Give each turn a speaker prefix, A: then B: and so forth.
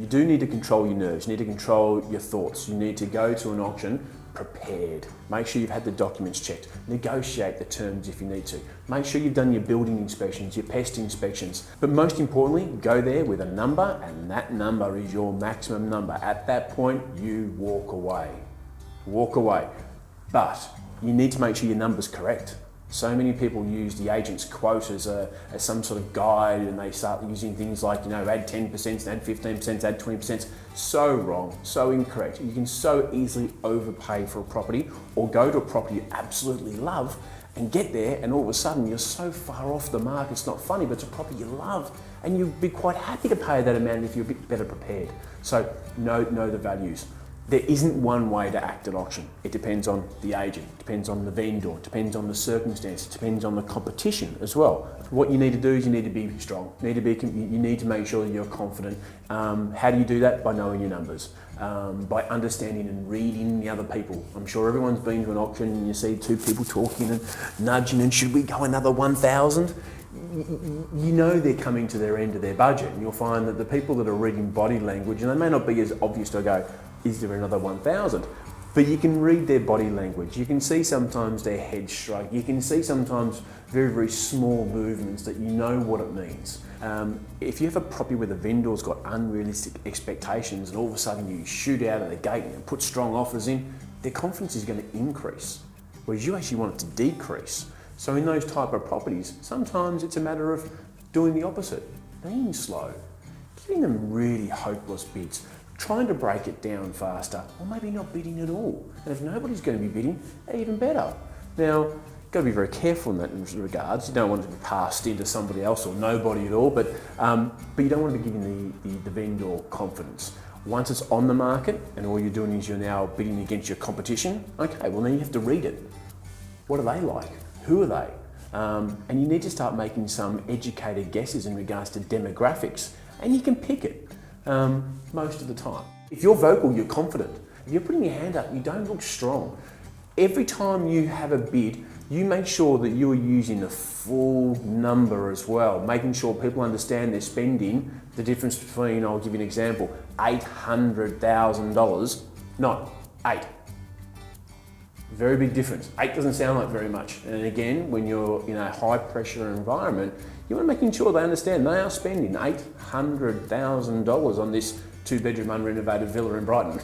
A: You do need to control your nerves, you need to control your thoughts, you need to go to an auction prepared. Make sure you've had the documents checked, negotiate the terms if you need to. Make sure you've done your building inspections, your pest inspections. But most importantly, go there with a number, and that number is your maximum number. At that point, you walk away. Walk away. But you need to make sure your number's correct. So many people use the agent's quote as some sort of guide, and they start using things like, add 10%, add 15%, add 20%. So wrong, so incorrect. You can so easily overpay for a property, or go to a property you absolutely love and get there, and all of a sudden you're so far off the mark, it's not funny, but it's a property you love, and you'd be quite happy to pay that amount if you're a bit better prepared. So know the values. There isn't one way to act at auction. It depends on the agent, it depends on the vendor, it depends on the circumstance, it depends on the competition as well. What you need to do is you need to be strong. You need to make sure that you're confident. How do you do that? By knowing your numbers, by understanding and reading the other people. I'm sure everyone's been to an auction and you see two people talking and nudging, and should we go another 1,000? You know they're coming to their end of their budget, and you'll find that the people that are reading body language, and they may not be as obvious to go, is there another 1,000? But you can read their body language. You can see sometimes their head shrug. You can see sometimes very, very small movements that you know what it means. If you have a property where the vendor's got unrealistic expectations, and all of a sudden you shoot out of the gate and put strong offers in, their confidence is going to increase, whereas you actually want it to decrease. So in those type of properties, sometimes it's a matter of doing the opposite, being slow, giving them really hopeless bids, trying to break it down faster, or maybe not bidding at all. And if nobody's going to be bidding, even better. Now, you've got to be very careful in that regards. You don't want it to be passed into somebody else or nobody at all, but you don't want to be giving the vendor confidence. Once it's on the market and all you're doing is you're now bidding against your competition, okay, well then you have to read it. What are they like? Who are they? And you need to start making some educated guesses in regards to demographics, and you can pick it most of the time. If you're vocal, you're confident. If you're putting your hand up, you don't look strong. Every time you have a bid, you make sure that you are using the full number as well, making sure people understand they're spending the difference between, I'll give you an example, $800,000, not 8. Very big difference. 8 doesn't sound like very much. And again, when you're in a high pressure environment, you want to making sure they understand they are spending $800,000 on this 2-bedroom unrenovated villa in Brighton.